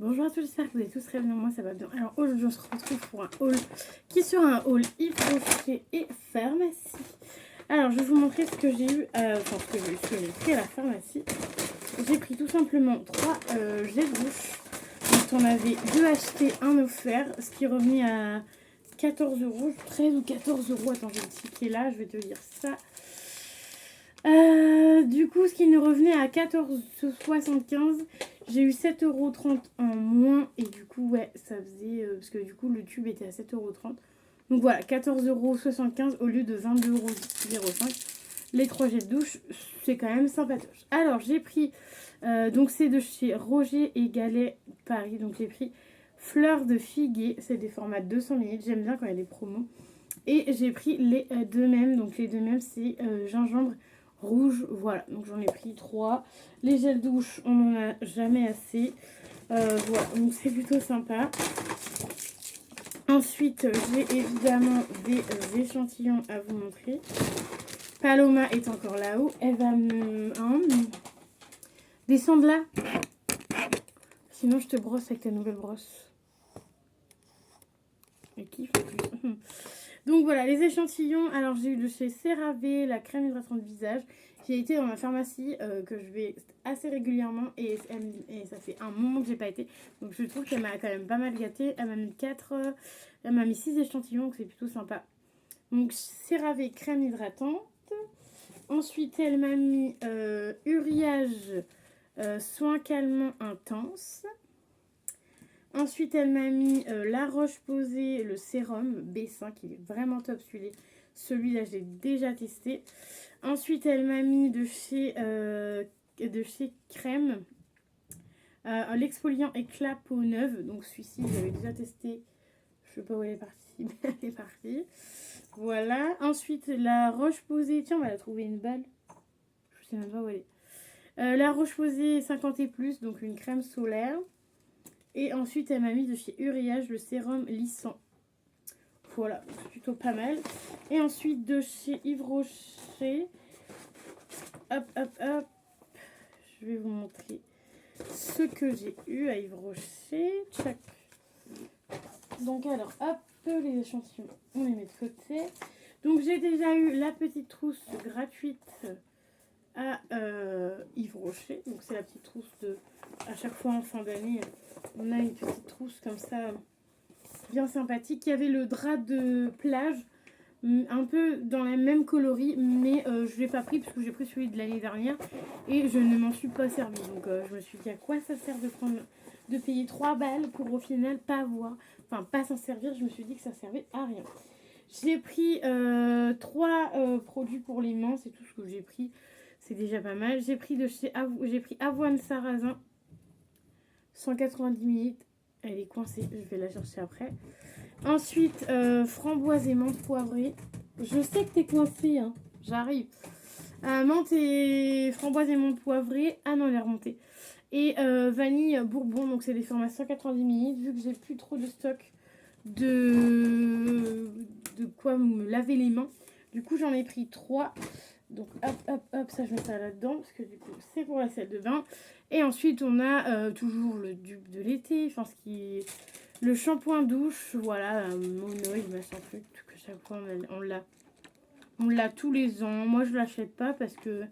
Bonjour à tous, j'espère que vous allez tous très bien, moi ça va bien. Alors aujourd'hui on se retrouve pour un haul qui sera un haul Yves Rocher et pharmacie. Alors je vais vous montrer ce que j'ai eu, ce que j'ai pris à la pharmacie. J'ai pris tout simplement 3 gels douche. Donc on avait 2 achetés, 1 offert, ce qui revenait à 14 euros, 13 ou 14 euros. Attends, j'ai le ticket là, je vais te dire ça. Du coup, ce qui nous revenait à 14,75 €, j'ai eu 7,30 € en moins. Et du coup, ouais, ça faisait... parce que du coup, le tube était à 7,30 €. Donc voilà, 14,75 € au lieu de 22,05 €. Les 3 jets de douche, c'est quand même sympatoche. Alors, j'ai pris... donc, c'est de chez Roger et Gallet Paris. Donc, j'ai pris Fleur de Figuier. C'est des formats 200 ml. J'aime bien quand il y a des promos. Et j'ai pris les deux mêmes. Donc, les deux mêmes, c'est gingembre rouge, voilà, donc j'en ai pris 3. Les gels douche, on n'en a jamais assez. Voilà, donc c'est plutôt sympa. Ensuite, j'ai évidemment des échantillons à vous montrer. Paloma est encore là-haut. Elle va me descendre là. Sinon, je te brosse avec ta nouvelle brosse. Elle kiffe. Donc voilà, les échantillons. Alors, j'ai eu de chez CeraVe la crème hydratante visage. J'ai été dans ma pharmacie que je vais assez régulièrement et ça fait un moment que j'ai pas été. Donc je trouve qu'elle m'a quand même pas mal gâtée. Elle m'a mis 6 échantillons, donc c'est plutôt sympa. Donc CeraVe crème hydratante. Ensuite, elle m'a mis Uriage soin calmant intense. Ensuite, elle m'a mis La Roche-Posay, le sérum B5. Il est vraiment top celui-là. Celui-là, j'ai déjà testé. Ensuite, elle m'a mis de chez Crème l'exfoliant éclat peau neuve. Donc, celui-ci, j'avais déjà testé. Je ne sais pas où elle est partie, mais elle est partie. Voilà. Ensuite, La Roche-Posay. Tiens, on va la trouver une balle. Je sais même pas où elle est. La Roche-Posay 50 et plus, donc une crème solaire. Et ensuite, elle m'a mis de chez Uriage le sérum lissant. Voilà, c'est plutôt pas mal. Et ensuite, de chez Yves Rocher. Hop, hop, hop. Je vais vous montrer ce que j'ai eu à Yves Rocher. Tchac. Donc, alors, hop, les échantillons, on les met de côté. Donc, j'ai déjà eu la petite trousse gratuite à Yves Rocher. Donc, c'est la petite trousse de... À chaque fois en fin d'année, on a une petite trousse comme ça, bien sympathique. Il y avait le drap de plage, un peu dans la même coloris, mais je ne l'ai pas pris parce que j'ai pris celui de l'année dernière et je ne m'en suis pas servi. Donc je me suis dit à quoi ça sert de payer 3 balles pour au final pas avoir, enfin pas s'en servir. Je me suis dit que ça servait à rien. J'ai pris 3 produits pour les mains, c'est tout ce que j'ai pris. C'est déjà pas mal. J'ai pris Avoine Sarrasin 190 ml. Elle est coincée, je vais la chercher après. Ensuite, framboise et menthe poivrée. Je sais que t'es coincée, hein. J'arrive. Menthe et framboise et menthe poivrée. Ah non, elle est remontée. Et vanille bourbon. Donc, c'est des formats 190 ml. Vu que j'ai plus trop de stock de quoi me laver les mains. Du coup, j'en ai pris 3. Donc, hop, hop, hop. Ça, je mets ça là-dedans. Parce que du coup, c'est pour la salle de bain. Et ensuite, on a toujours le dupe de l'été. Enfin, ce qui est... Le shampoing douche, voilà, Monoï, machin truc, que chaque fois on l'a tous les ans. Moi je l'achète pas parce que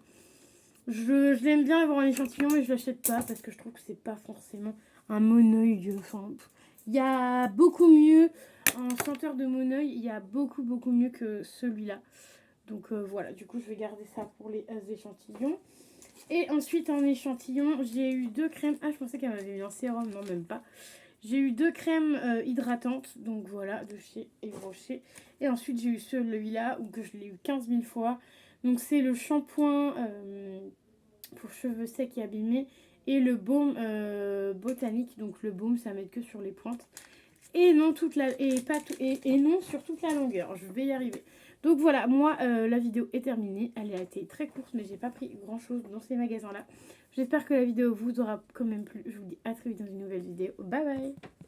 je l'aime bien avoir un échantillon, mais je l'achète pas parce que je trouve que c'est pas forcément un Monoï. Enfin, il y a beaucoup mieux en senteur de Monoï, il y a beaucoup mieux que celui-là. Donc voilà, du coup je vais garder ça pour les échantillons. Et ensuite en échantillon, j'ai eu 2 crèmes. Ah, je pensais qu'elle m'avait mis un sérum, non même pas. J'ai eu 2 crèmes hydratantes, donc voilà, de chez Yves Rocher. Et ensuite, j'ai eu celui-là, que je l'ai eu 15 000 fois. Donc, c'est le shampoing pour cheveux secs et abîmés. Et le baume botanique. Donc, le baume, ça m'aide que sur les pointes. Et non, et non sur toute la longueur. Je vais y arriver. Donc, voilà, moi, la vidéo est terminée. Elle a été très courte, mais j'ai pas pris grand-chose dans ces magasins-là. J'espère que la vidéo vous aura quand même plu. Je vous dis à très vite dans une nouvelle vidéo. Bye bye!